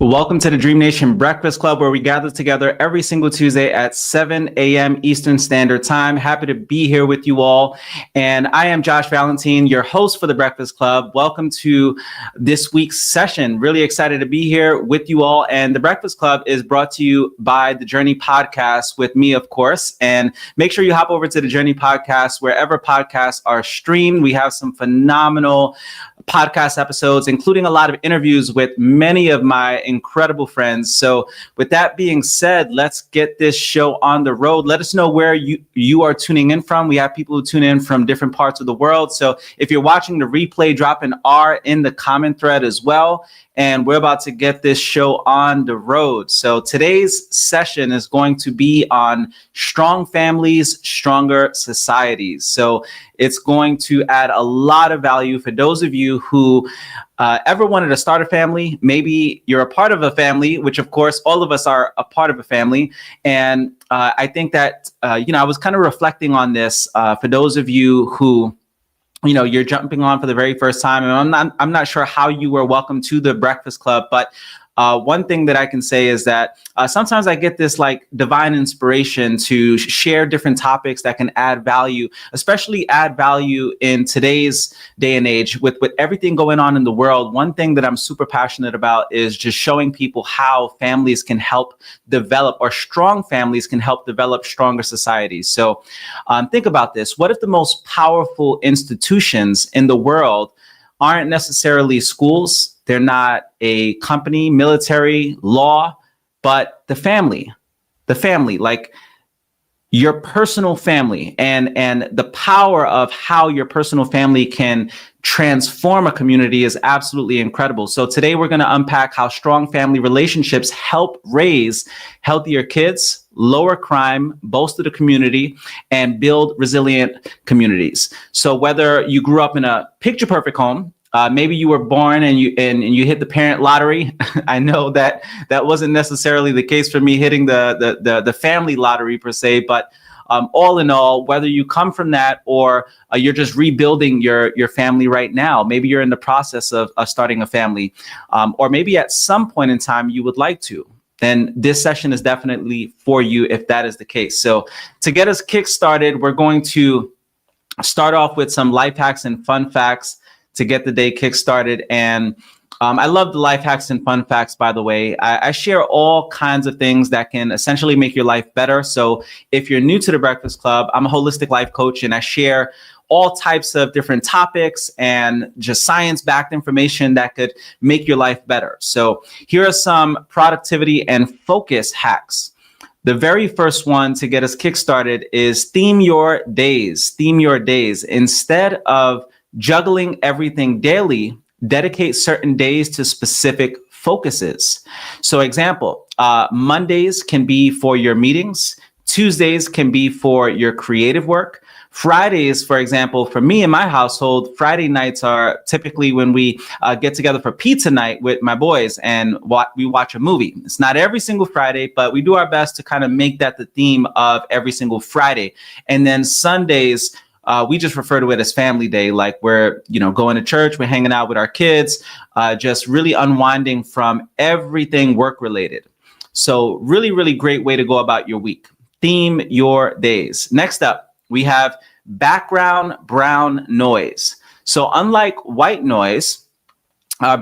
Welcome to the Dream Nation Breakfast Club, where we gather together every single Tuesday at 7 a.m. Eastern Standard Time. Happy to be here with you all. And I am Josh Valentin, your host for the Breakfast Club. Welcome to this week's session. Really excited to be here with you all. And the Breakfast Club is brought to you by the Journey Podcast with me, of course. And make sure you hop over to the Journey Podcast wherever podcasts are streamed. We have some phenomenal podcast episodes, including a lot of interviews with many of my incredible friends. So with that being said, let's get this show on the road. Let us know where you are tuning in from. We have people who tune in from different parts of the world. So if you're watching the replay, drop an R in the comment thread as well. And we're about to get this show on the road. So today's session is going to be on strong families, stronger societies. So it's going to add a lot of value for those of you who ever wanted to start a family. Maybe you're a part of a family, which of course, all of us are a part of a family. And I think that, I was kind of reflecting on this for those of you who you're jumping on for the very first time, and I'm not sure how you were welcome to the Breakfast Club, but one thing that I can say is that sometimes I get this like divine inspiration to share different topics that can add value, especially add value in today's day and age with everything going on in the world. One thing that I'm super passionate about is just showing people how families can help develop, or strong families can help develop stronger societies. So think about this. What if the most powerful institutions in the world aren't necessarily schools? They're not a company, military, law, but the family, like your personal family, and the power of how your personal family can transform a community is absolutely incredible. So today we're going to unpack how strong family relationships help raise healthier kids, lower crime, bolster the community, and build resilient communities. So whether you grew up in a picture perfect home, maybe you were born and you hit the parent lottery. I know that wasn't necessarily the case for me, hitting the family lottery per se, but all in all, whether you come from that or you're just rebuilding your family right now, maybe you're in the process of starting a family, or maybe at some point in time you would like to, then this session is definitely for you if that is the case. So to get us kick-started, we're going to start off with some life hacks and fun facts to get the day kick-started. And I love the life hacks and fun facts, by the way. I share all kinds of things that can essentially make your life better. So if you're new to the Breakfast Club, I'm a holistic life coach, and I share all types of different topics and just science-backed information that could make your life better. So here are some productivity and focus hacks. The very first one to get us kick-started is theme your days. Theme your days. Instead of juggling everything daily, dedicate certain days to specific focuses. So example, Mondays can be for your meetings. Tuesdays can be for your creative work. Fridays, for example, for me in my household, Friday nights are typically when we get together for pizza night with my boys and we watch a movie. It's not every single Friday, but we do our best to kind of make that the theme of every single Friday. And then Sundays, we just refer to it as family day, like we're, going to church, we're hanging out with our kids, just really unwinding from everything work related. So really, really great way to go about your week. Theme your days. Next up, we have background brown noise. So unlike white noise,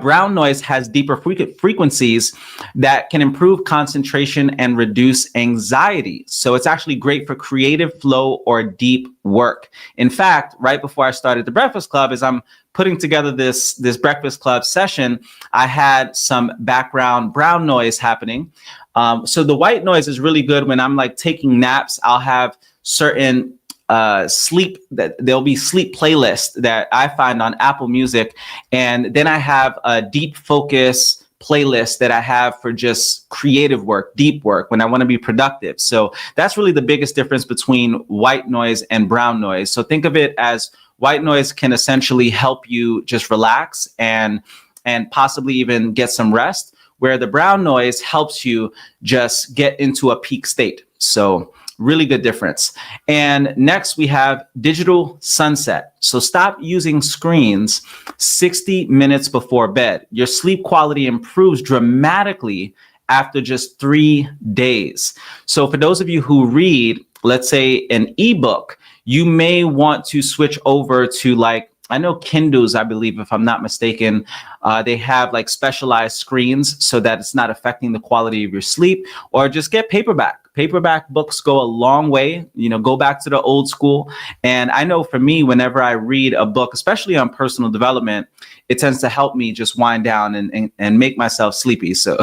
brown noise has deeper frequencies that can improve concentration and reduce anxiety. So it's actually great for creative flow or deep work. In fact, right before I started the Breakfast Club, as I'm putting together this Breakfast Club session, I had some background brown noise happening. So the white noise is really good when I'm like taking naps. I'll have certain there'll be sleep playlists that I find on Apple Music. And then I have a deep focus playlist that I have for just creative work, deep work, when I want to be productive. So that's really the biggest difference between white noise and brown noise. So think of it as white noise can essentially help you just relax and possibly even get some rest, where the brown noise helps you just get into a peak state. So Really good difference. And next we have digital sunset. So stop using screens 60 minutes before bed. Your sleep quality improves dramatically after just 3 days. So for those of you who read, let's say an ebook, you may want to switch over to, like, I know Kindles, I believe, if I'm not mistaken, they have like specialized screens so that it's not affecting the quality of your sleep, or just get paperback. Paperback books go a long way, go back to the old school. And I know for me, whenever I read a book, especially on personal development, it tends to help me just wind down and make myself sleepy. So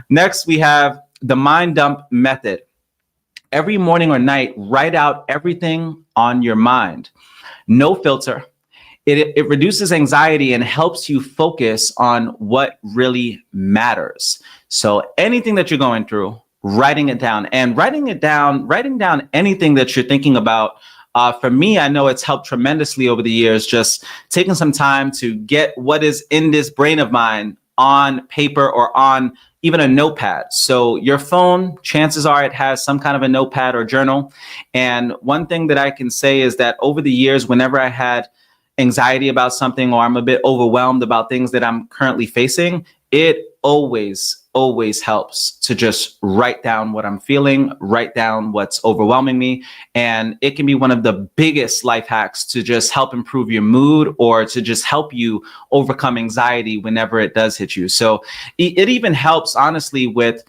next we have the mind dump method. Every morning or night, write out everything on your mind. No filter. It reduces anxiety and helps you focus on what really matters. So anything that you're going through, writing it down writing down anything that you're thinking about. For me, I know it's helped tremendously over the years, just taking some time to get what is in this brain of mine on paper or on even a notepad. So your phone, chances are it has some kind of a notepad or journal. And one thing that I can say is that over the years, whenever I had anxiety about something, or I'm a bit overwhelmed about things that I'm currently facing, it always helps to just write down what I'm feeling, write down what's overwhelming me. And it can be one of the biggest life hacks to just help improve your mood, or to just help you overcome anxiety whenever it does hit you. So it even helps, honestly, with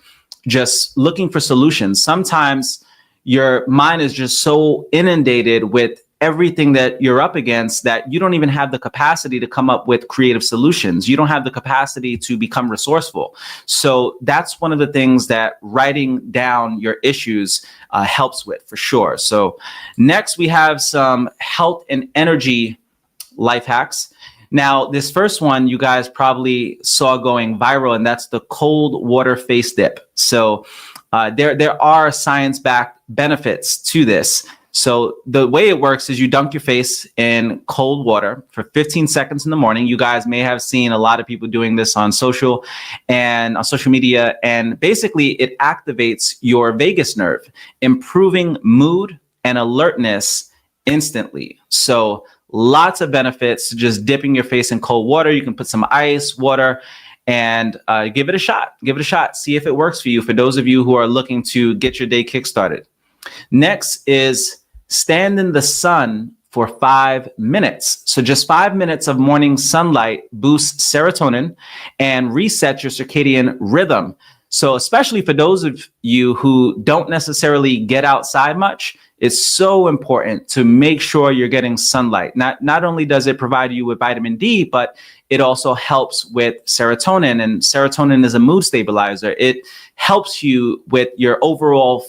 just looking for solutions. Sometimes your mind is just so inundated with everything that you're up against that you don't even have the capacity to come up with creative solutions. You don't have the capacity to become resourceful. So that's one of the things that writing down your issues helps with, for sure. So next we have some health and energy life hacks. Now, this first one you guys probably saw going viral, and that's the cold water face dip. So there are science-backed benefits to this. So the way it works is you dunk your face in cold water for 15 seconds in the morning. You guys may have seen a lot of people doing this on social media. And basically it activates your vagus nerve, improving mood and alertness instantly. So lots of benefits to just dipping your face in cold water. You can put some ice, water, and give it a shot. Give it a shot. See if it works for you, for those of you who are looking to get your day kickstarted. Next is stand in the sun for 5 minutes. So just 5 minutes of morning sunlight boosts serotonin and resets your circadian rhythm. So especially for those of you who don't necessarily get outside much, it's so important to make sure you're getting sunlight. Not only does it provide you with vitamin D, but it also helps with serotonin, and serotonin is a mood stabilizer. It helps you with your overall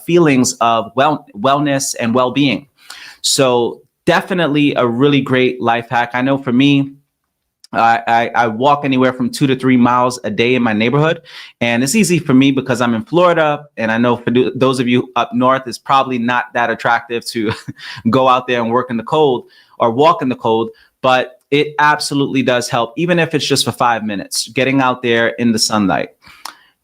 feelings of wellness and well-being. So definitely a really great life hack. I know for me, I walk anywhere from 2 to 3 miles a day in my neighborhood. And it's easy for me because I'm in Florida. And I know for those of you up north, it's probably not that attractive to go out there and work in the cold or walk in the cold. But it absolutely does help, even if it's just for 5 minutes, getting out there in the sunlight.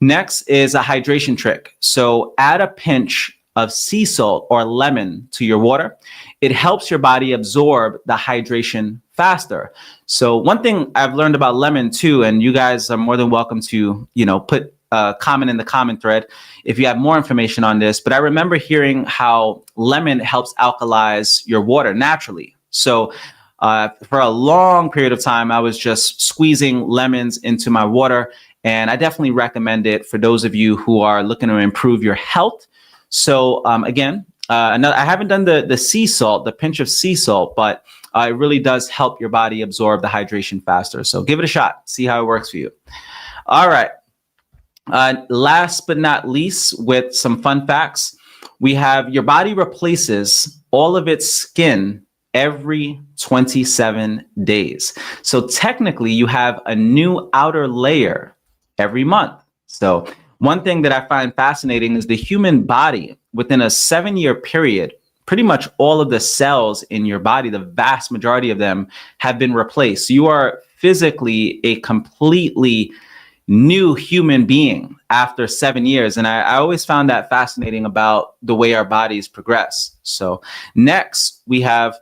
Next is a hydration trick. So add a pinch of sea salt or lemon to your water. It helps your body absorb the hydration faster. So one thing I've learned about lemon too, and you guys are more than welcome to, put a comment in the comment thread if you have more information on this. But I remember hearing how lemon helps alkalize your water naturally. So for a long period of time, I was just squeezing lemons into my water. And I definitely recommend it for those of you who are looking to improve your health. So again, I haven't done the sea salt, the pinch of sea salt, but it really does help your body absorb the hydration faster. So give it a shot, see how it works for you. All right. Last but not least, with some fun facts, we have your body replaces all of its skin every 27 days. So technically you have a new outer layer every month. So one thing that I find fascinating is the human body, within a 7-year period, pretty much all of the cells in your body, the vast majority of them, have been replaced. You are physically a completely new human being after 7 years. And I always found that fascinating about the way our bodies progress. So next, we have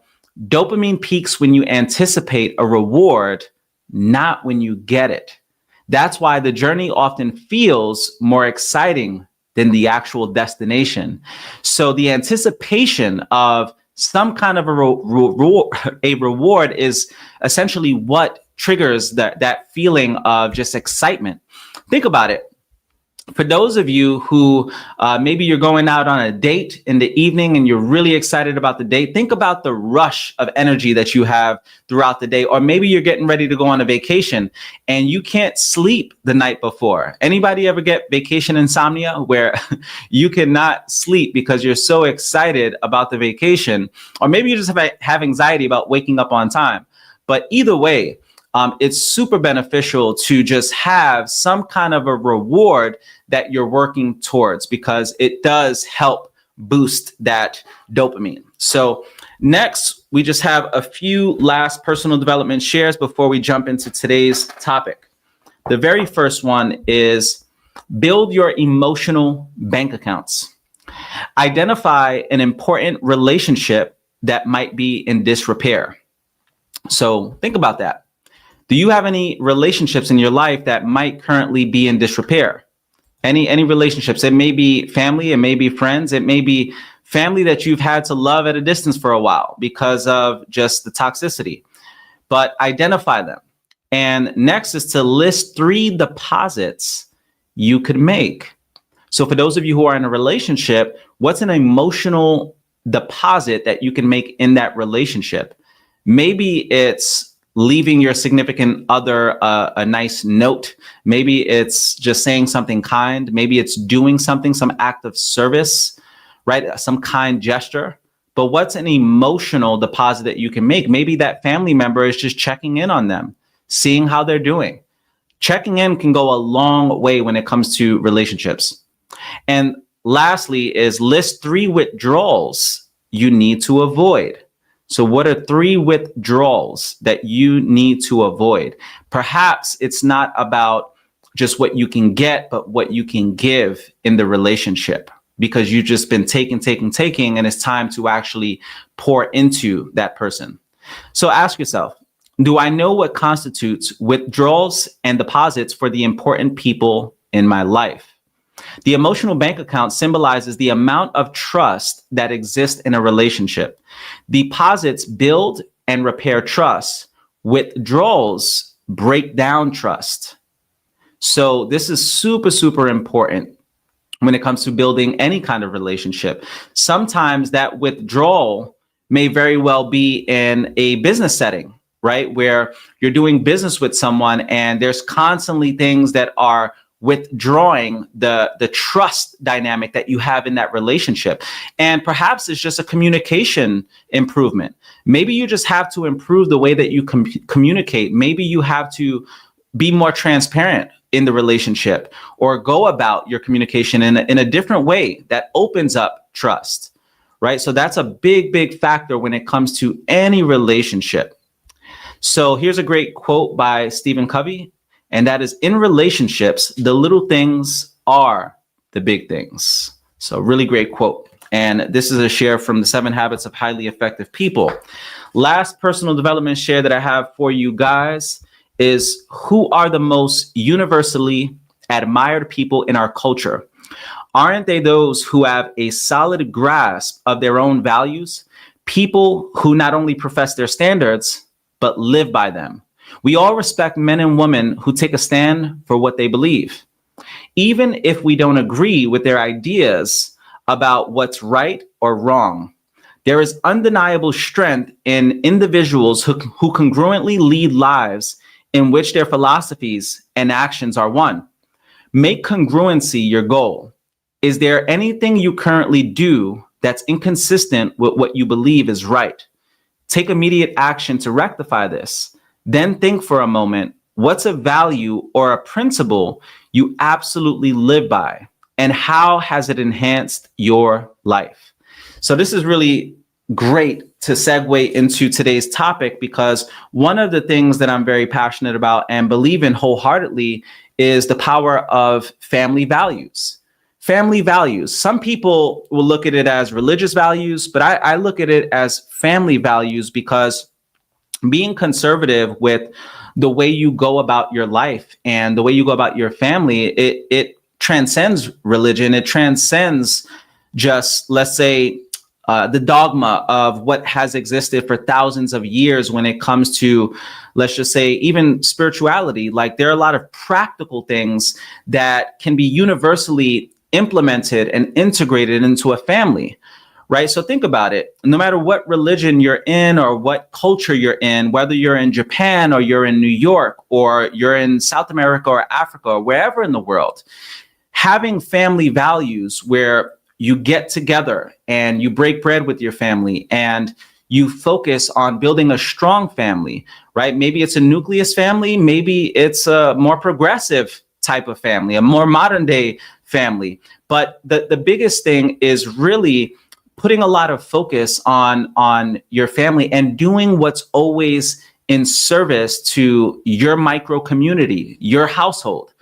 dopamine peaks when you anticipate a reward, not when you get it. That's why the journey often feels more exciting than the actual destination. So the anticipation of some kind of a reward is essentially what triggers that feeling of just excitement. Think about it. For those of you who maybe you're going out on a date in the evening and you're really excited about the date, think about the rush of energy that you have throughout the day. Or maybe you're getting ready to go on a vacation and you can't sleep the night before. Anybody ever get vacation insomnia where you cannot sleep because you're so excited about the vacation? Or maybe you just have anxiety about waking up on time. But either way, it's super beneficial to just have some kind of a reward that you're working towards, because it does help boost that dopamine. So next, we just have a few last personal development shares before we jump into today's topic. The very first one is build your emotional bank accounts. Identify an important relationship that might be in disrepair. So think about that. Do you have any relationships in your life that might currently be in disrepair? Any relationships? It may be family, it may be friends, it may be family that you've had to love at a distance for a while because of just the toxicity. But identify them. And next is to list 3 deposits you could make. So for those of you who are in a relationship, what's an emotional deposit that you can make in that relationship? Maybe it's leaving your significant other a nice note. Maybe it's just saying something kind. Maybe it's doing something, some act of service, right? Some kind gesture. But what's an emotional deposit that you can make? Maybe that family member is just checking in on them, seeing how they're doing. Checking in can go a long way when it comes to relationships. And lastly is list 3 withdrawals you need to avoid. So what are 3 withdrawals that you need to avoid? Perhaps it's not about just what you can get, but what you can give in the relationship, because you've just been taking, and it's time to actually pour into that person. So ask yourself, do I know what constitutes withdrawals and deposits for the important people in my life? The emotional bank account symbolizes the amount of trust that exists in a relationship. Deposits build and repair trust. Withdrawals break down trust. So this is super, super important when it comes to building any kind of relationship. Sometimes that withdrawal may very well be in a business setting, right? Where you're doing business with someone and there's constantly things that are withdrawing the trust dynamic that you have in that relationship. And perhaps it's just a communication improvement. Maybe you just have to improve the way that you communicate. Maybe you have to be more transparent in the relationship or go about your communication in a different way that opens up trust, right? So that's a big, big factor when it comes to any relationship. So here's a great quote by Stephen Covey. And that is, in relationships, the little things are the big things. So really great quote. And this is a share from the 7 Habits of Highly Effective People. Last personal development share that I have for you guys is, who are the most universally admired people in our culture? Aren't they those who have a solid grasp of their own values? People who not only profess their standards, but live by them. We all respect men and women who take a stand for what they believe. Even if we don't agree with their ideas about what's right or wrong, there is undeniable strength in individuals who congruently lead lives in which their philosophies and actions are one. Make congruency your goal. Is there anything you currently do that's inconsistent with what you believe is right? Take immediate action to rectify this. Then think for a moment, what's a value or a principle you absolutely live by, and how has it enhanced your life? So this is really great to segue into today's topic, because one of the things that I'm very passionate about and believe in wholeheartedly is the power of family values. Family values. Some people will look at it as religious values, but I look at it as family values, because being conservative with the way you go about your life and the way you go about your family, it transcends religion. It transcends just, let's say, the dogma of what has existed for thousands of years when it comes to, let's just say, even spirituality. Like, there are a lot of practical things that can be universally implemented and integrated into a family, right? So think about it. No matter what religion you're in or what culture you're in, whether you're in Japan or you're in New York or you're in South America or Africa or wherever in the world, having family values where you get together and you break bread with your family and you focus on building a strong family, right? Maybe it's a nucleus family. Maybe it's a more progressive type of family, a more modern day family. But the biggest thing is really putting a lot of focus on your family and doing what's always in service to your micro community, your household.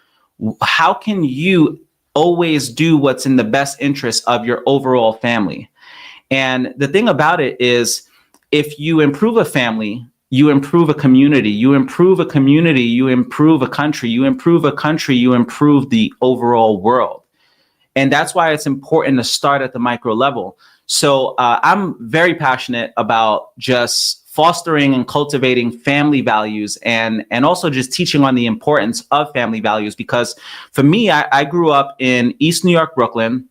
How can you always do what's in the best interest of your overall family? And the thing about it is, if you improve a family, you improve a community, you improve a community, you improve a country, you improve a country, you improve the overall world. And that's why it's important to start at the micro level. So I'm very passionate about just fostering and cultivating family values, and also just teaching on the importance of family values. Because for me, I grew up in East New York, Brooklyn,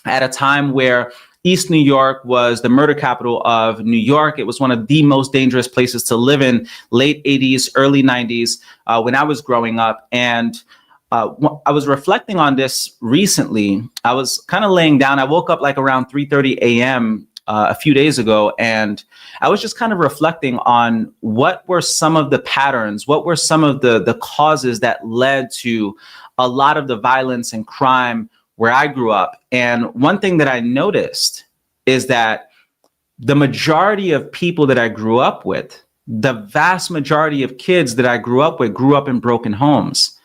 at a time where East New York was the murder capital of New York. It was one of the most dangerous places to live in, late 80s, early 90s, when I was growing up. And I was reflecting on this recently. I was kind of laying down. I woke up like around 3:30 a.m. A few days ago, and I was just kind of reflecting on what were some of the patterns, what were some of the causes that led to a lot of the violence and crime where I grew up. And one thing that I noticed is that the majority of people that I grew up with, the vast majority of kids that I grew up with, grew up in broken homes,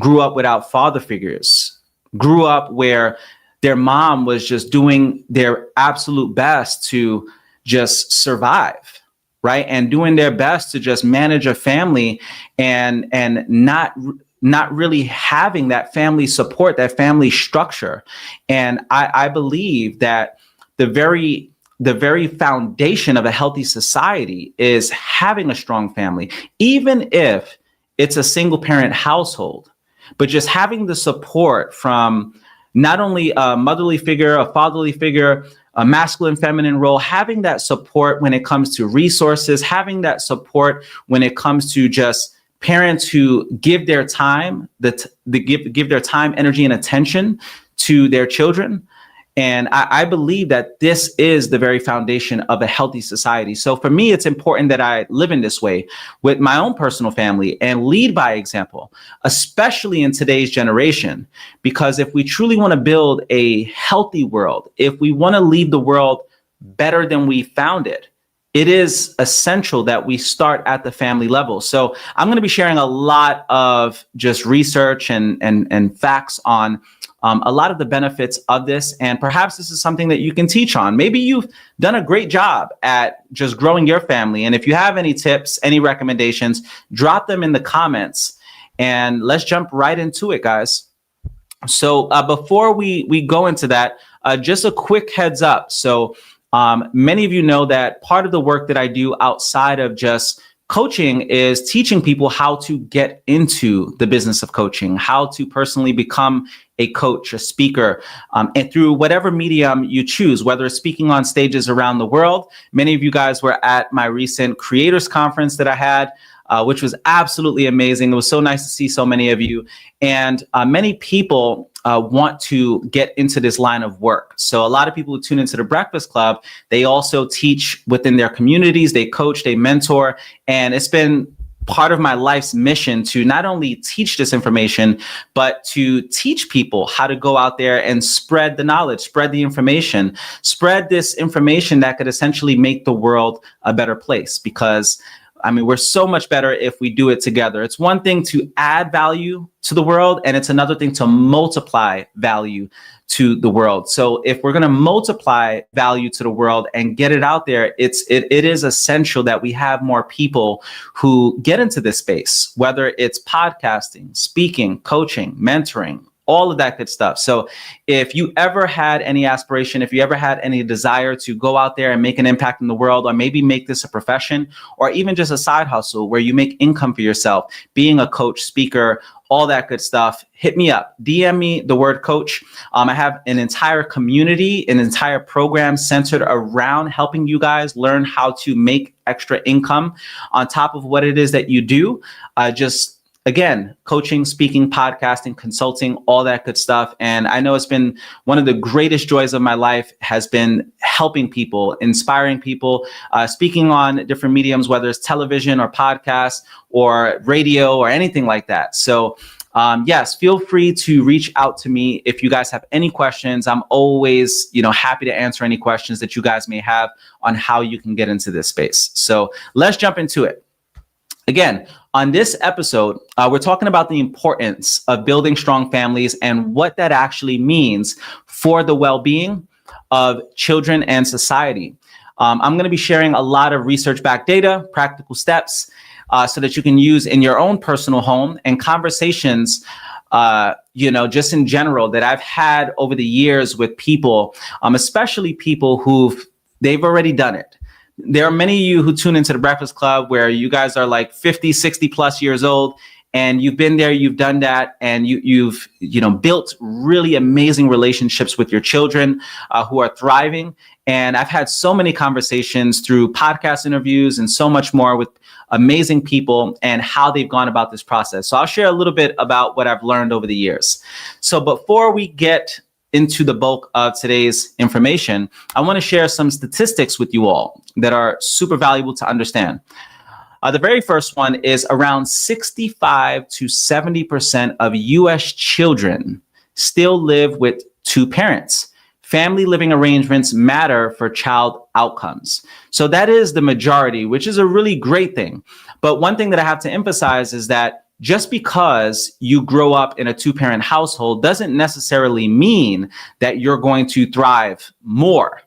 grew up without father figures, grew up where their mom was just doing their absolute best to just survive, right? And doing their best to just manage a family, and not really having that family support, that family structure. And I believe that the very foundation of a healthy society is having a strong family, even if it's a single parent household, but just having the support from not only a motherly figure, a fatherly figure, a masculine, feminine role, having that support when it comes to resources, having that support when it comes to just parents who give their time, give their time, energy, and attention to their children. And I believe that this is the very foundation of a healthy society. So for me, it's important that I live in this way with my own personal family and lead by example, especially in today's generation. Because if we truly want to build a healthy world, if we want to leave the world better than we found it, it is essential that we start at the family level. So I'm going to be sharing a lot of just research and facts on a lot of the benefits of this. And perhaps this is something that you can teach on. Maybe you've done a great job at just growing your family. And if you have any tips, any recommendations, drop them in the comments, and let's jump right into it, guys. So before we go into that, just a quick heads up. So many of you know that part of the work that I do outside of just coaching is teaching people how to get into the business of coaching, how to personally become a coach, a speaker, and through whatever medium you choose, whether it's speaking on stages around the world. Many of you guys were at my recent creators conference that I had, which was absolutely amazing. It was so nice to see so many of you. And many people want to get into this line of work. So a lot of people who tune into the Breakfast Club, they also teach within their communities, they coach, they mentor. And it's been part of my life's mission to not only teach this information, but to teach people how to go out there and spread the knowledge, spread the information, spread this information that could essentially make the world a better place. Because I mean, we're so much better if we do it together. It's one thing to add value to the world, and it's another thing to multiply value to the world. So if we're going to multiply value to the world and get it out there, it is essential that we have more people who get into this space, whether it's podcasting, speaking, coaching, mentoring, all of that good stuff. So if you ever had any aspiration, if you ever had any desire to go out there and make an impact in the world, or maybe make this a profession, or even just a side hustle where you make income for yourself, being a coach, speaker, all that good stuff, hit me up. DM me the word coach. I have an entire community, an entire program centered around helping you guys learn how to make extra income on top of what it is that you do. Again, coaching, speaking, podcasting, consulting, all that good stuff. And I know it's been one of the greatest joys of my life has been helping people, inspiring people, speaking on different mediums, whether it's television or podcast or radio or anything like that. So yes, feel free to reach out to me if you guys have any questions. I'm always, happy to answer any questions that you guys may have on how you can get into this space. So let's jump into it. Again, on this episode, we're talking about the importance of building strong families and what that actually means for the well-being of children and society. I'm going to be sharing a lot of research-backed data, practical steps, so that you can use in your own personal home, and conversations, just in general that I've had over the years with people, especially people they've already done it. There are many of you who tune into the Breakfast Club where you guys are like 50, 60 plus years old, and you've been there, you've done that, and you've built really amazing relationships with your children who are thriving. And I've had so many conversations through podcast interviews and so much more with amazing people and how they've gone about this process. So I'll share a little bit about what I've learned over the years. So before we get into the bulk of today's information, I want to share some statistics with you all that are super valuable to understand. The very first one is around 65 to 70% of US children still live with two parents. Family living arrangements matter for child outcomes. So that is the majority, which is a really great thing. But one thing that I have to emphasize is that just because you grow up in a two-parent household doesn't necessarily mean that you're going to thrive more.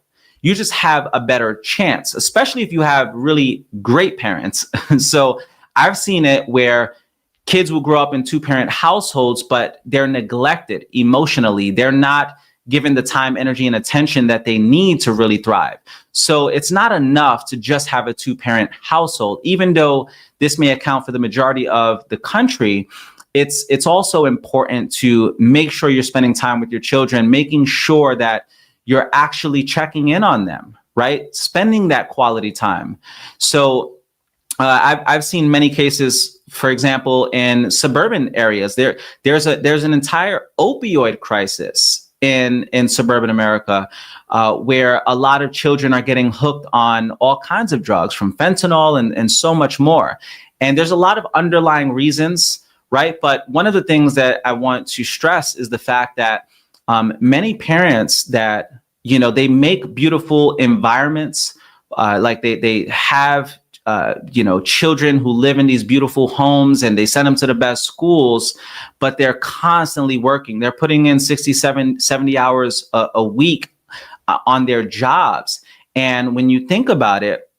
You just have a better chance, especially if you have really great parents. So I've seen it where kids will grow up in two-parent households, but they're neglected emotionally. They're not given the time, energy, and attention that they need to really thrive. So it's not enough to just have a two-parent household. Even though this may account for the majority of the country, it's also important to make sure you're spending time with your children, making sure that you're actually checking in on them, right? Spending that quality time. So I've seen many cases, for example, in suburban areas, there's an entire opioid crisis in suburban America, where a lot of children are getting hooked on all kinds of drugs, from fentanyl and so much more. And there's a lot of underlying reasons, right? But one of the things that I want to stress is the fact that many parents that, they make beautiful environments, like they have children who live in these beautiful homes and they send them to the best schools, but they're constantly working. They're putting in 67, 70 hours a week on their jobs. And when you think about it,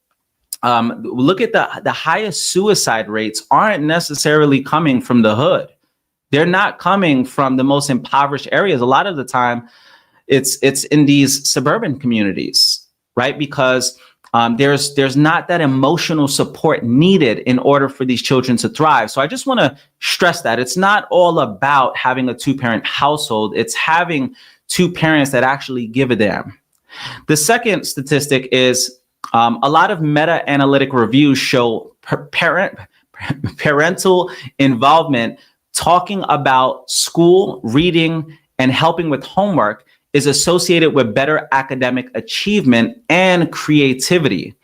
look at the highest suicide rates aren't necessarily coming from the hood. They're not coming from the most impoverished areas. A lot of the time, it's in these suburban communities, right? Because there's not that emotional support needed in order for these children to thrive. So I just want to stress that it's not all about having a two-parent household. It's having two parents that actually give a damn. The second statistic is a lot of meta-analytic reviews show parental involvement, talking about school, reading, and helping with homework is associated with better academic achievement and creativity.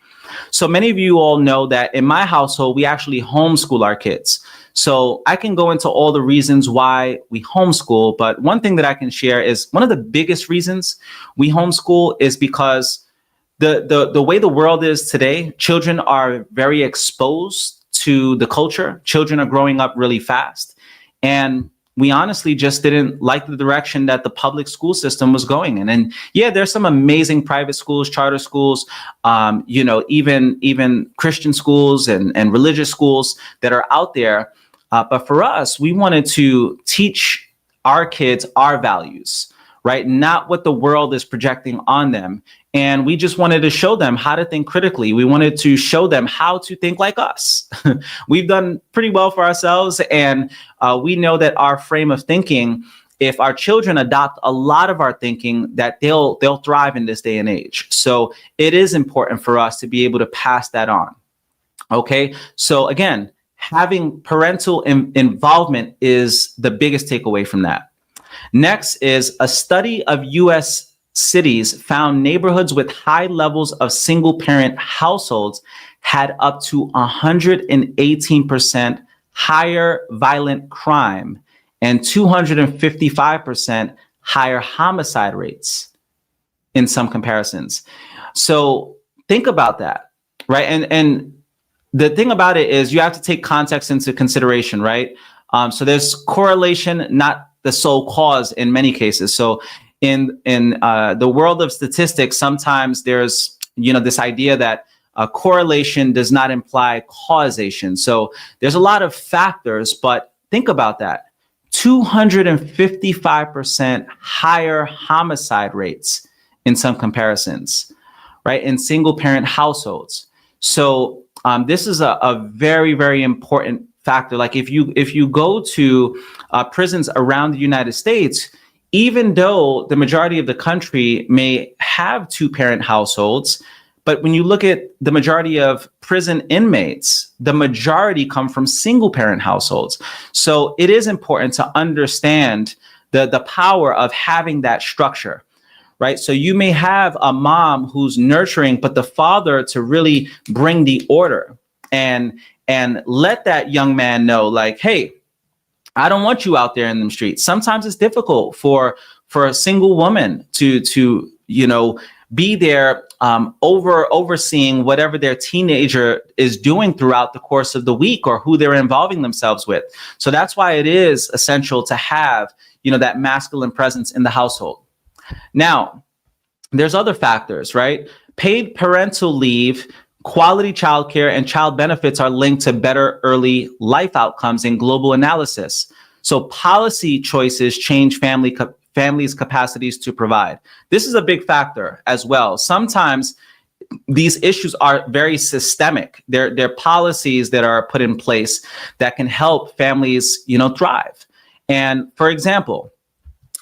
So many of you all know that in my household, we actually homeschool our kids. So I can go into all the reasons why we homeschool, but one thing that I can share is one of the biggest reasons we homeschool is because the way the world is today, children are very exposed to the culture. Children are growing up really fast. And we honestly just didn't like the direction that the public school system was going in. And yeah, there's some amazing private schools, charter schools, even Christian schools and religious schools that are out there. But for us, we wanted to teach our kids our values, right? Not what the world is projecting on them. And we just wanted to show them how to think critically. We wanted to show them how to think like us. We've done pretty well for ourselves. And we know that our frame of thinking, if our children adopt a lot of our thinking, that they'll thrive in this day and age. So it is important for us to be able to pass that on. Okay. So again, having parental involvement is the biggest takeaway from that. Next is a study of U.S. cities found neighborhoods with high levels of single parent households had up to 118% higher violent crime and 255% higher homicide rates in some comparisons. So think about that, right? And the thing about it is you have to take context into consideration, right? So there's correlation, not the sole cause in many cases. So in the world of statistics, sometimes there's, this idea that correlation does not imply causation. So there's a lot of factors, but think about that. 255% higher homicide rates in some comparisons, right? In single parent households. So this is a very, very important factor. Like if you go to prisons around the United States, even though the majority of the country may have two-parent households, but when you look at the majority of prison inmates, the majority come from single-parent households. So it is important to understand the power of having that structure, right? So you may have a mom who's nurturing, but the father to really bring the order and let that young man know, like, hey, I don't want you out there in the streets. Sometimes it's difficult for a single woman to be there overseeing whatever their teenager is doing throughout the course of the week or who they're involving themselves with. So that's why it is essential to have, that masculine presence in the household. Now, there's other factors, right? Paid parental leave, quality childcare, and child benefits are linked to better early life outcomes in global analysis. So policy choices change families' capacities to provide. This is a big factor as well. Sometimes these issues are very systemic. They're policies that are put in place that can help families, thrive. And for example,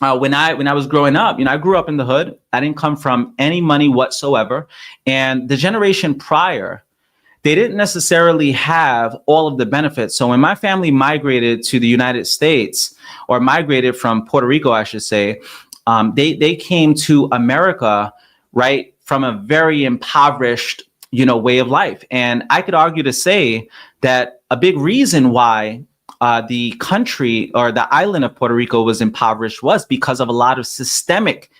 when I was growing up, I grew up in the hood. I didn't come from any money whatsoever. And the generation prior, they didn't necessarily have all of the benefits. So when my family migrated to the United States, or migrated from Puerto Rico, I should say, they came to America, right, from a very impoverished, way of life. And I could argue to say that a big reason why the country or the island of Puerto Rico was impoverished was because of a lot of systemic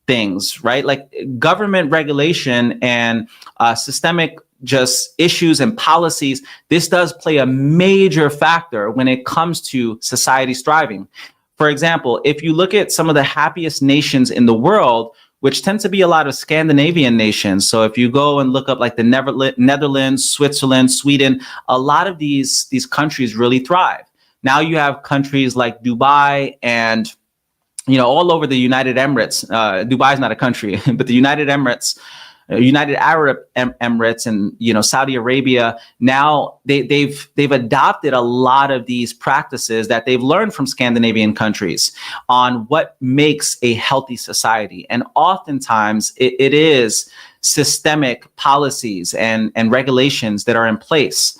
things, right? Like government regulation and systemic just issues and policies. This does play a major factor when it comes to society's thriving. For example, if you look at some of the happiest nations in the world, which tend to be a lot of Scandinavian nations. So if you go and look up like the Netherlands, Switzerland, Sweden, a lot of these countries really thrive. Now you have countries like Dubai and, all over the United Emirates. Dubai is not a country, but the United Arab Emirates and, Saudi Arabia. Now they've adopted a lot of these practices that they've learned from Scandinavian countries on what makes a healthy society. And oftentimes it is systemic policies and regulations that are in place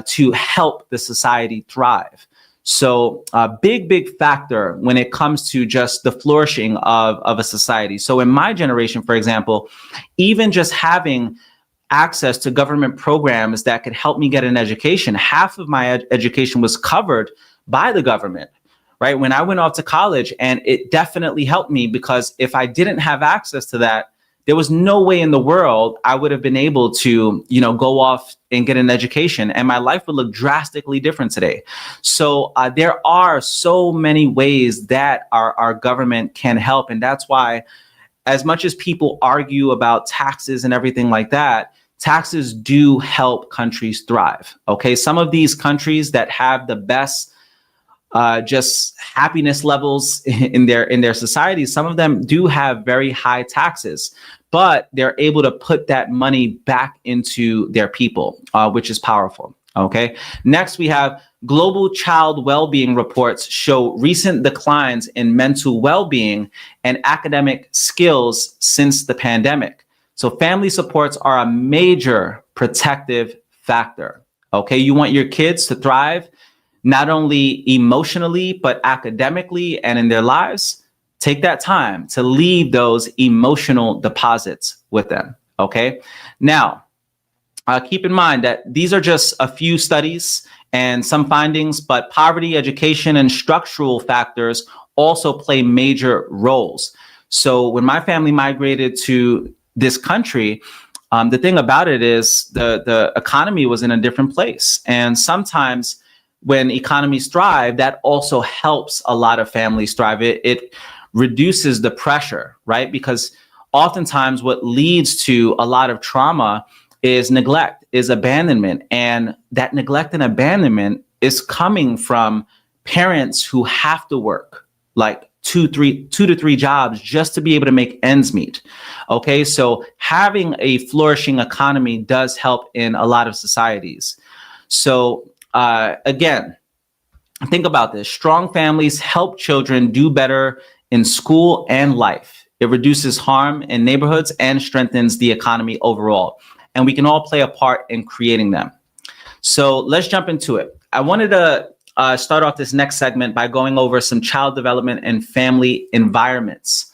to help the society thrive. So a big factor when it comes to just the flourishing of a society. So in my generation, for example, even just having access to government programs that could help me get an education, half of my education was covered by the government, right? When I went off to college, and it definitely helped me because if I didn't have access to that, there was no way in the world I would have been able to, go off and get an education, and my life would look drastically different today. So there are so many ways that our government can help. And that's why, as much as people argue about taxes and everything like that, taxes do help countries thrive. Okay. Some of these countries that have the best just happiness levels in their societies, some of them do have very high taxes, but they're able to put that money back into their people, which is powerful. Okay. Next, we have global child well-being reports show recent declines in mental well-being and academic skills since the pandemic. So family supports are a major protective factor. Okay. You want your kids to thrive, not only emotionally, but academically and in their lives. Take that time to leave those emotional deposits with them. Okay. Now, keep in mind that these are just a few studies and some findings, but poverty, education, and structural factors also play major roles. So when my family migrated to this country, the thing about it is the economy was in a different place. And sometimes when economies thrive, that also helps a lot of families thrive. It reduces the pressure, right? Because oftentimes what leads to a lot of trauma is neglect, is abandonment. And that neglect and abandonment is coming from parents who have to work like two to three jobs just to be able to make ends meet. Okay, so having a flourishing economy does help in a lot of societies. So again, think about this. Strong families help children do better in school and life. It reduces harm in neighborhoods and strengthens the economy overall. And we can all play a part in creating them. So let's jump into it. I wanted to start off this next segment by going over some child development and family environments,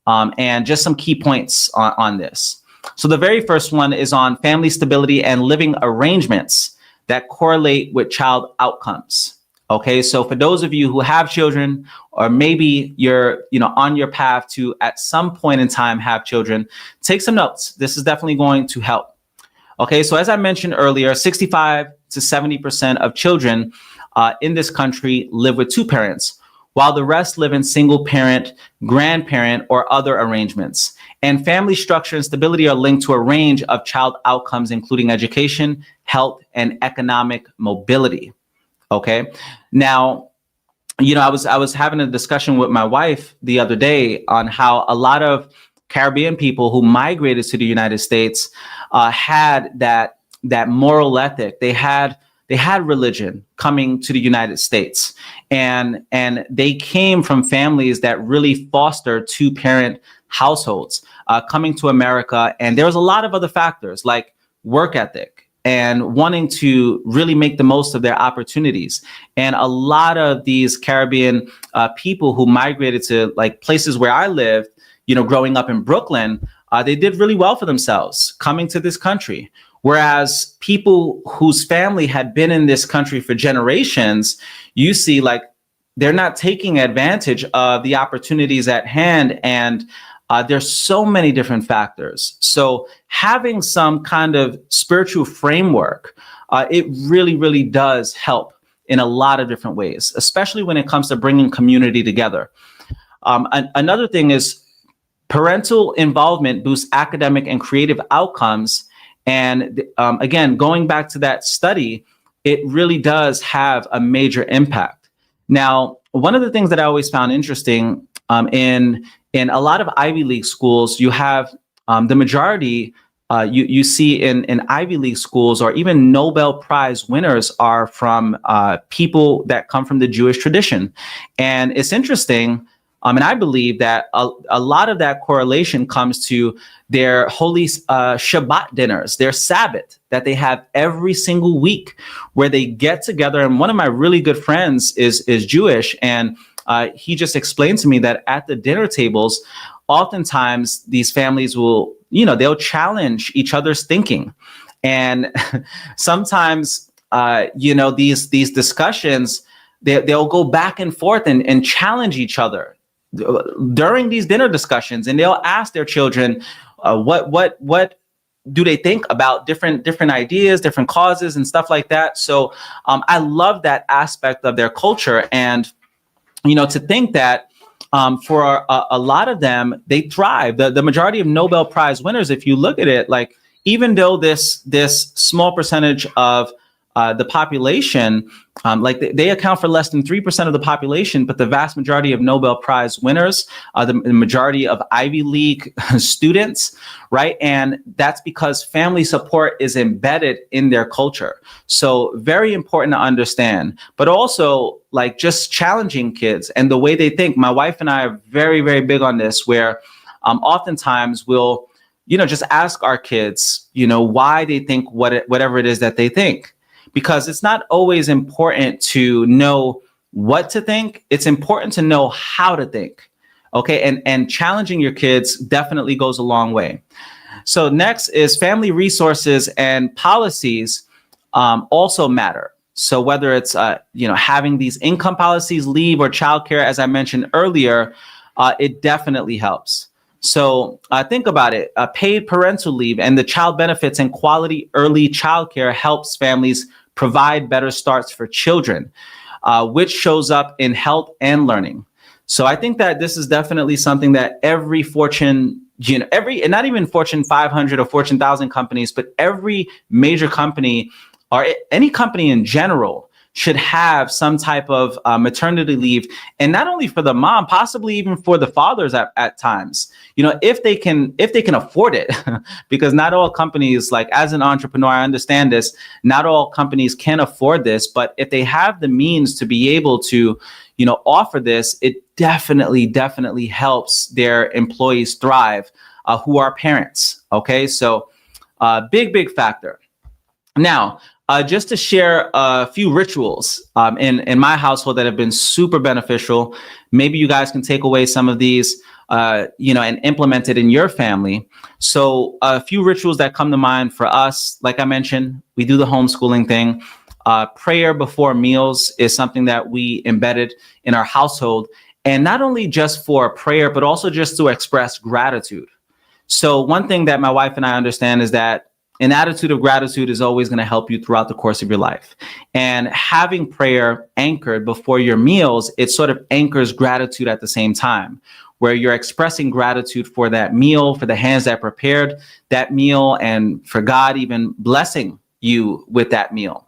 and just some key points on this. So the very first one is on family stability and living arrangements that correlate with child outcomes. Okay, so for those of you who have children, or maybe you're on your path to at some point in time have children, take some notes. This is definitely going to help. Okay, so as I mentioned earlier, 65 to 70% of children in this country live with two parents, while the rest live in single parent, grandparent, or other arrangements. And family structure and stability are linked to a range of child outcomes, including education, health, and economic mobility. Okay. Now, I was having a discussion with my wife the other day on how a lot of Caribbean people who migrated to the United States had that moral ethic. They had religion coming to the United States, and they came from families that really foster two-parent households coming to America. And there was a lot of other factors like work ethic and wanting to really make the most of their opportunities. And a lot of these Caribbean people who migrated to like places where I lived, growing up in Brooklyn, they did really well for themselves coming to this country. Whereas people whose family had been in this country for generations, you see like they're not taking advantage of the opportunities at hand. And there's so many different factors. So having some kind of spiritual framework, it really, really does help in a lot of different ways, especially when it comes to bringing community together. Another thing is parental involvement boosts academic and creative outcomes. And again, going back to that study, it really does have a major impact. Now, one of the things that I always found interesting in a lot of Ivy League schools, you have the majority you see in Ivy League schools, or even Nobel Prize winners, are from people that come from the Jewish tradition. And it's interesting. And I believe that a lot of that correlation comes to their holy Shabbat dinners, their Sabbath that they have every single week, where they get together. And one of my really good friends is Jewish, and he just explained to me that at the dinner tables, oftentimes these families will, they'll challenge each other's thinking. And sometimes, these discussions, they'll go back and forth and challenge each other during these dinner discussions. And they'll ask their children, what do they think about different ideas, different causes, and stuff like that. So I love that aspect of their culture, and to think that for a lot of them, they thrive. The majority of Nobel Prize winners, if you look at it, like even though this small percentage of the population, like they account for less than 3% of the population, but the vast majority of Nobel Prize winners, the majority of Ivy League students, right? And that's because family support is embedded in their culture. So very important to understand, but also like just challenging kids and the way they think. My wife and I are very, very big on this, where oftentimes we'll, just ask our kids, why they think whatever it is that they think. Because it's not always important to know what to think. It's important to know how to think. Okay. And challenging your kids definitely goes a long way. So next is family resources and policies also matter. So whether it's, having these income policies, leave, or childcare, as I mentioned earlier, it definitely helps. So think about it. Paid parental leave and the child benefits and quality early childcare helps families provide better starts for children, which shows up in health and learning. So I think that this is definitely something that every Fortune, and not even Fortune 500 or Fortune 1000 companies, but every major company or any company in general should have some type of maternity leave, and not only for the mom, possibly even for the fathers at times, if they can afford it, because not all companies, like as an entrepreneur, I understand this, not all companies can afford this, but if they have the means to be able to, offer this, it definitely helps their employees thrive, who are parents. Okay. So big factor. Now, just to share a few rituals in my household that have been super beneficial. Maybe you guys can take away some of these, and implement it in your family. So a few rituals that come to mind for us, like I mentioned, we do the homeschooling thing. Prayer before meals is something that we embedded in our household. And not only just for prayer, but also just to express gratitude. So one thing that my wife and I understand is that an attitude of gratitude is always going to help you throughout the course of your life. And having prayer anchored before your meals, it sort of anchors gratitude at the same time, where you're expressing gratitude for that meal, for the hands that prepared that meal, and for God even blessing you with that meal.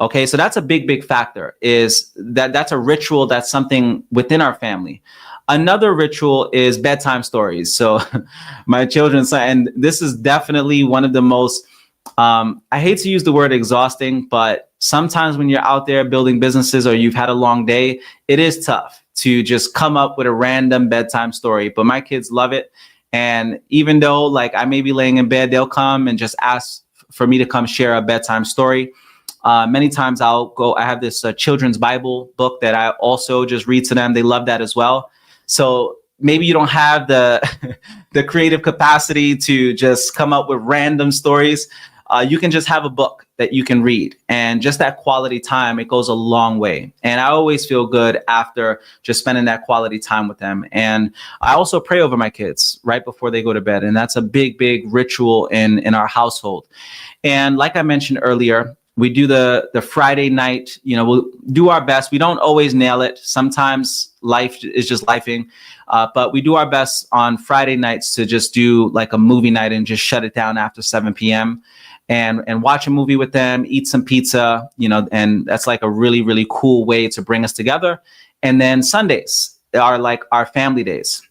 Okay, so that's a big factor, is that's a ritual, that's something within our family. Another ritual is bedtime stories. So my children, and this is definitely one of the most, I hate to use the word exhausting, but sometimes when you're out there building businesses or you've had a long day, it is tough to just come up with a random bedtime story. But my kids love it. And even though like I may be laying in bed, they'll come and just ask for me to come share a bedtime story. Many times I have this children's Bible book that I also just read to them. They love that as well. So maybe you don't have the the creative capacity to just come up with random stories. You can just have a book that you can read, and just that quality time, it goes a long way. And I always feel good after just spending that quality time with them. And I also pray over my kids right before they go to bed. And that's a big ritual in our household. And like I mentioned earlier, we do the Friday night, we'll do our best. We don't always nail it. Sometimes life is just lifing, but we do our best on Friday nights to just do like a movie night and just shut it down after 7 p.m. and watch a movie with them, eat some pizza, and that's like a really cool way to bring us together. And then Sundays are like our family days,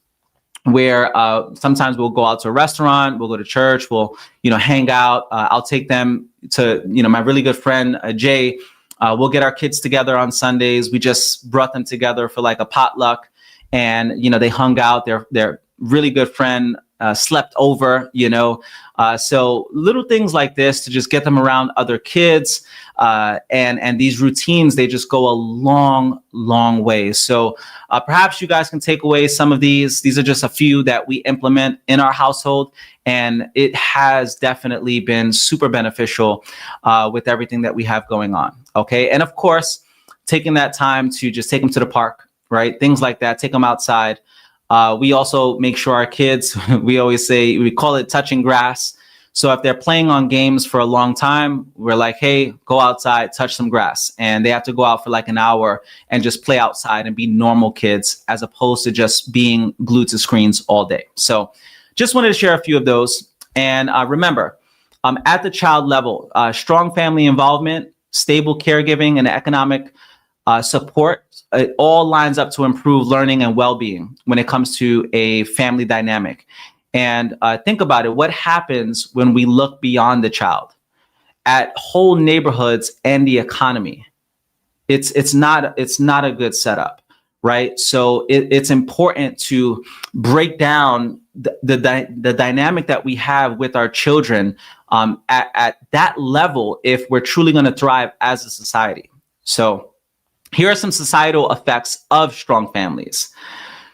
where sometimes we'll go out to a restaurant, we'll go to church, we'll, hang out. I'll take them to, my really good friend, Jay. We'll get our kids together on Sundays. We just brought them together for like a potluck, and, they hung out. Their really good friend slept over, so little things like this to just get them around other kids. And these routines, they just go a long way. So perhaps you guys can take away some of these. These are just a few that we implement in our household, and it has definitely been super beneficial with everything that we have going on. Okay. And of course, taking that time to just take them to the park, right? Things like that, take them outside. We also make sure our kids, we call it touching grass. So if they're playing on games for a long time, we're like, hey, go outside, touch some grass. And they have to go out for like an hour and just play outside and be normal kids, as opposed to just being glued to screens all day. So just wanted to share a few of those. And remember, at the child level, strong family involvement, stable caregiving, and economic support, it all lines up to improve learning and well-being when it comes to a family dynamic. And think about it. What happens when we look beyond the child at whole neighborhoods and the economy? It's not a good setup, right? So it's important to break down the dynamic that we have with our children at that level if we're truly going to thrive as a society. So here are some societal effects of strong families.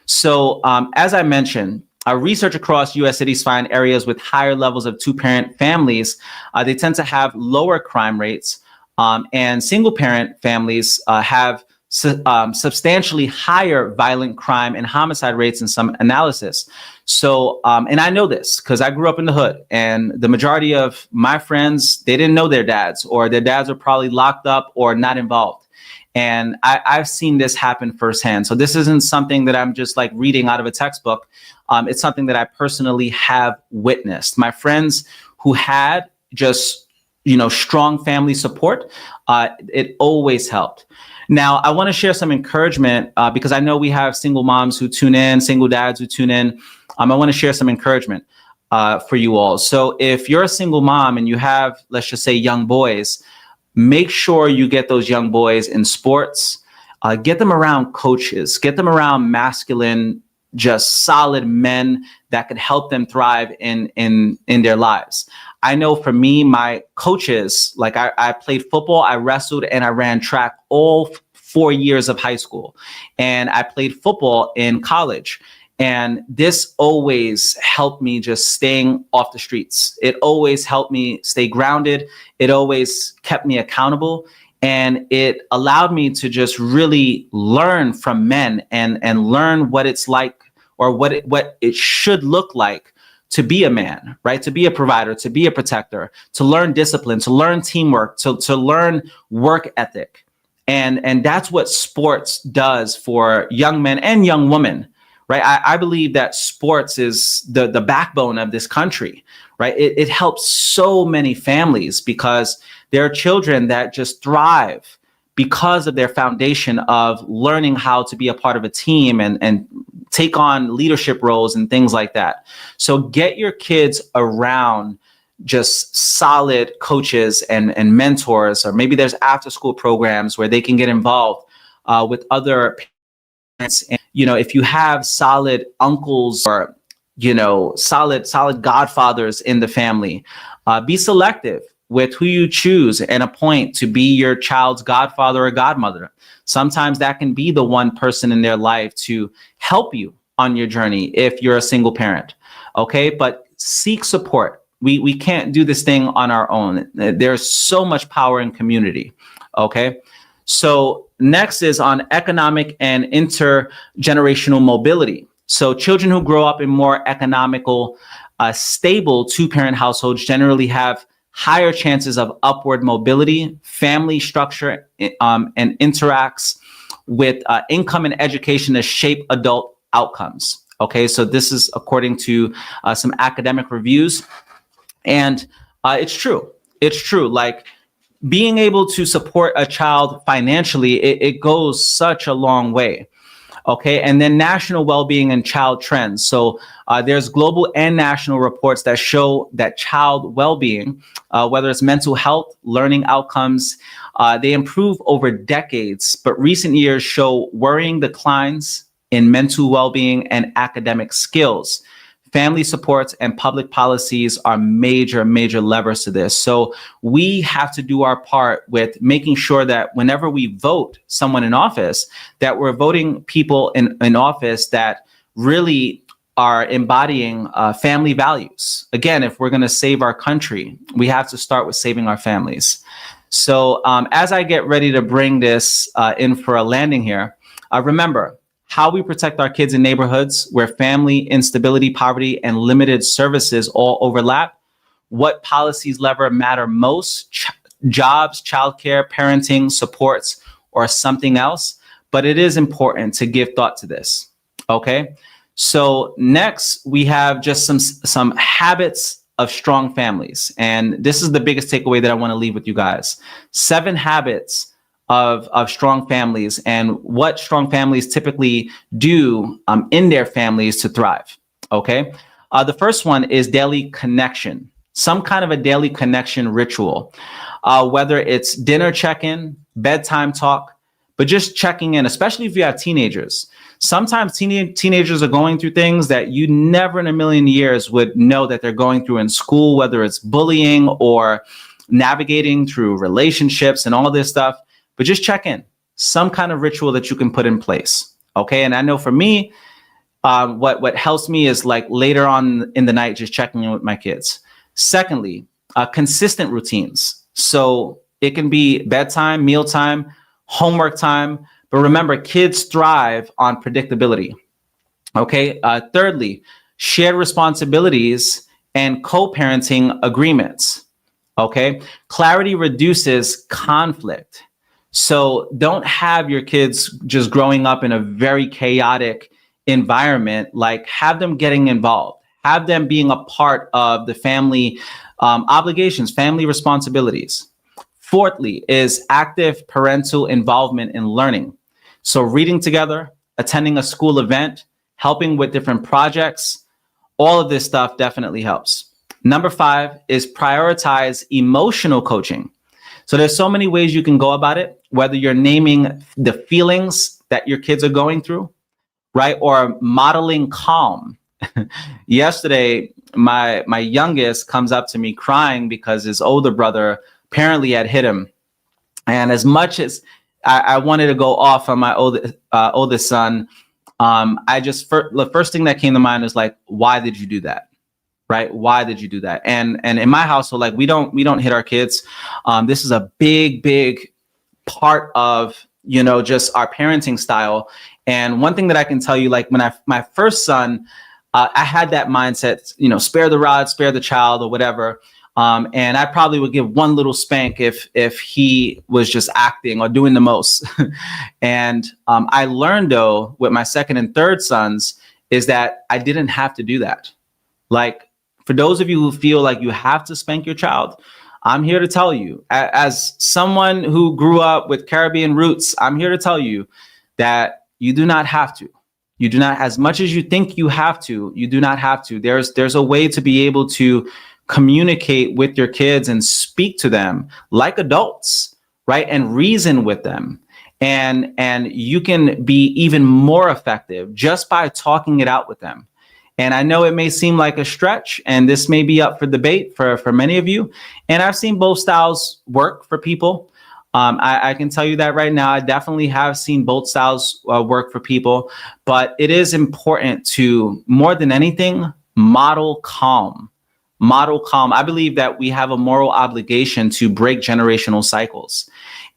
So as I mentioned, research across U.S. cities find areas with higher levels of two-parent families, they tend to have lower crime rates, and single-parent families have substantially higher violent crime and homicide rates in some analysis. So, and I know this because I grew up in the hood, and the majority of my friends, they didn't know their dads, or their dads were probably locked up or not involved. And I've seen this happen firsthand. So this isn't something that I'm just like reading out of a textbook. It's something that I personally have witnessed. My friends who had just, strong family support, it always helped. Now, I want to share some encouragement because I know we have single moms who tune in, single dads who tune in. I want to share some encouragement for you all. So if you're a single mom and you have, let's just say, young boys, make sure you get those young boys in sports, get them around coaches, get them around masculine, just solid men that could help them thrive in their lives. I know for me, my coaches, like I played football, I wrestled, and I ran track all 4 years of high school. And I played football in college. And this always helped me just staying off the streets. It always helped me stay grounded. It always kept me accountable. And it allowed me to just really learn from men and learn what it's like, or what it should look like to be a man, right? To be a provider, to be a protector, to learn discipline, to learn teamwork, to learn work ethic. And that's what sports does for young men and young women. Right. I believe that sports is the backbone of this country. Right. It helps so many families because there are children that just thrive because of their foundation of learning how to be a part of a team and take on leadership roles and things like that. So get your kids around just solid coaches and mentors, or maybe there's after school programs where they can get involved with other parents. And, if you have solid uncles or, solid godfathers in the family, be selective with who you choose and appoint to be your child's godfather or godmother. Sometimes that can be the one person in their life to help you on your journey if you're a single parent. Okay, but seek support. We can't do this thing on our own. There's so much power in community. Okay. So next is on economic and intergenerational mobility. So children who grow up in more economical, stable two-parent households generally have higher chances of upward mobility, family structure, and interacts with income and education to shape adult outcomes. Okay, so this is according to some academic reviews. And it's true. It's true. Like, being able to support a child financially, it goes such a long way. Okay. And then national well-being and child trends. So there's global and national reports that show that child well-being, whether it's mental health, learning outcomes, they improve over decades, but recent years show worrying declines in mental well-being and academic skills. Family supports and public policies are major levers to this. So we have to do our part with making sure that whenever we vote someone in office, that we're voting people in office that really are embodying family values. Again, if we're going to save our country, we have to start with saving our families. So as I get ready to bring this in for a landing here, remember, how we protect our kids in neighborhoods where family instability, poverty, and limited services all overlap, what policies lever matter most, jobs, childcare, parenting, supports, or something else. But it is important to give thought to this, okay? So next, we have just some habits of strong families. And this is the biggest takeaway that I want to leave with you guys. 7 habits of strong families and what strong families typically do in their families to thrive, okay? The first one is daily connection, some kind of a daily connection ritual, whether it's dinner check-in, bedtime talk, but just checking in, especially if you have teenagers. Sometimes teenagers are going through things that you never in a million years would know that they're going through in school, whether it's bullying or navigating through relationships and all this stuff. But just check in, some kind of ritual that you can put in place, okay? And I know for me, what helps me is like later on in the night, just checking in with my kids. Secondly, consistent routines. So it can be bedtime, mealtime, homework time, but remember, kids thrive on predictability, okay? Thirdly, shared responsibilities and co-parenting agreements, okay? Clarity reduces conflict. So don't have your kids just growing up in a very chaotic environment. Like, have them getting involved, have them being a part of the family obligations, family responsibilities. Fourthly is active parental involvement in learning. So reading together, attending a school event, helping with different projects, all of this stuff definitely helps. Number 5 is prioritize emotional coaching. So there's so many ways you can go about it, whether you're naming the feelings that your kids are going through, right? Or modeling calm. Yesterday, my youngest comes up to me crying because his older brother apparently had hit him. And as much as I wanted to go off on my oldest son, the first thing that came to mind is like, why did you do that? Right? Why did you do that? And in my household, like we don't hit our kids. This is a big part of, just our parenting style. And one thing that I can tell you, like when my first son, I had that mindset, spare the rod, spare the child, or whatever. And I probably would give one little spank if he was just acting or doing the most. And I learned, though, with my second and third sons, is that I didn't have to do that. Like, for those of you who feel like you have to spank your child, I'm here to tell you, as someone who grew up with Caribbean roots, I'm here to tell you that you do not have to. You do not, as much as you think you have to, you do not have to. There's a way to be able to communicate with your kids and speak to them like adults, right? And reason with them. And you can be even more effective just by talking it out with them. And I know it may seem like a stretch, and this may be up for debate for many of you. And I've seen both styles work for people. I can tell you that right now. I definitely have seen both styles work for people, but it is important to, more than anything, model calm. Model calm. I believe that we have a moral obligation to break generational cycles.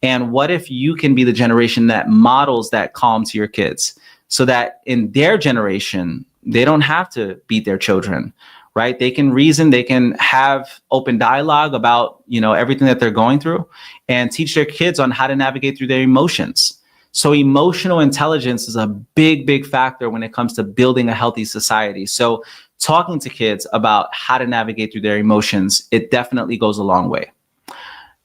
And what if you can be the generation that models that calm to your kids so that in their generation, they don't have to beat their children, right? They can reason, they can have open dialogue about, everything that they're going through and teach their kids on how to navigate through their emotions. So emotional intelligence is a big factor when it comes to building a healthy society. So talking to kids about how to navigate through their emotions, it definitely goes a long way.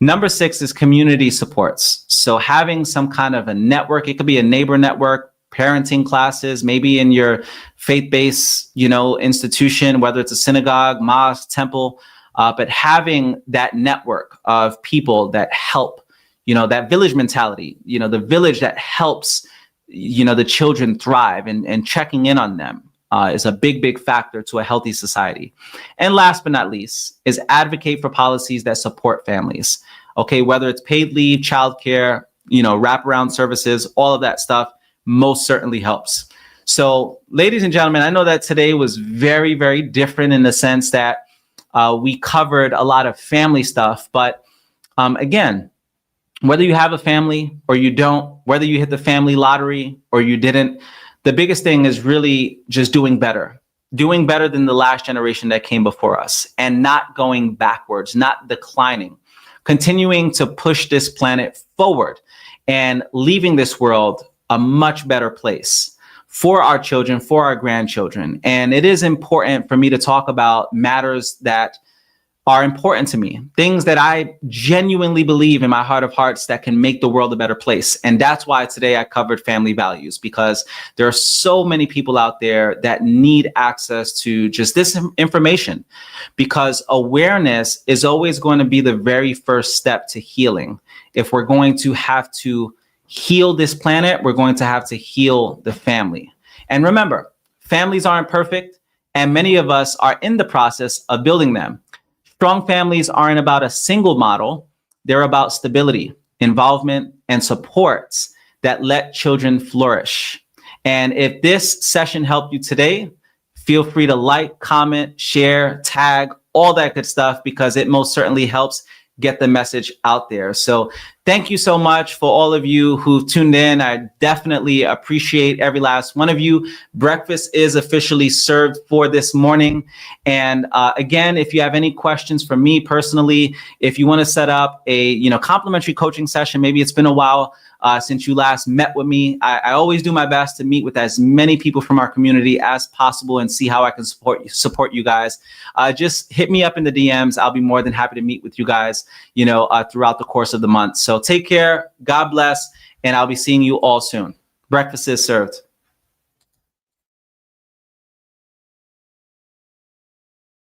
Number 6 is community supports. So having some kind of a network, it could be a neighbor network, parenting classes, maybe in your faith-based, institution, whether it's a synagogue, mosque, temple, but having that network of people that help, that village mentality, the village that helps, the children thrive and checking in on them is a big factor to a healthy society. And last but not least is advocate for policies that support families. Okay, whether it's paid leave, childcare, wraparound services, all of that stuff most certainly helps. So, ladies and gentlemen, I know that today was very different in the sense that we covered a lot of family stuff. But again, whether you have a family or you don't, whether you hit the family lottery or you didn't, the biggest thing is really just doing better than the last generation that came before us, and not going backwards, not declining, continuing to push this planet forward and leaving this world a much better place for our children, for our grandchildren. And it is important for me to talk about matters that are important to me, things that I genuinely believe in my heart of hearts that can make the world a better place. And that's why today I covered family values, because there are so many people out there that need access to just this information, because awareness is always going to be the very first step to healing. If we're going to have to heal this planet, we're going to have to heal the family. And remember, families aren't perfect, and many of us are in the process of building them. Strong families aren't about a single model. They're about stability, involvement, and supports that let children flourish. And if this session helped you today, feel free to like, comment, share, tag, all that good stuff, because it most certainly helps get the message out there. So thank you so much for all of you who've tuned in. I definitely appreciate every last one of you. Breakfast is officially served for this morning. And again, if you have any questions for me personally, if you want to set up a complimentary coaching session, maybe it's been a while since you last met with me. I always do my best to meet with as many people from our community as possible and see how I can support you guys. Just hit me up in the DMs. I'll be more than happy to meet with you guys, throughout the course of the month. So take care. God bless. And I'll be seeing you all soon. Breakfast is served.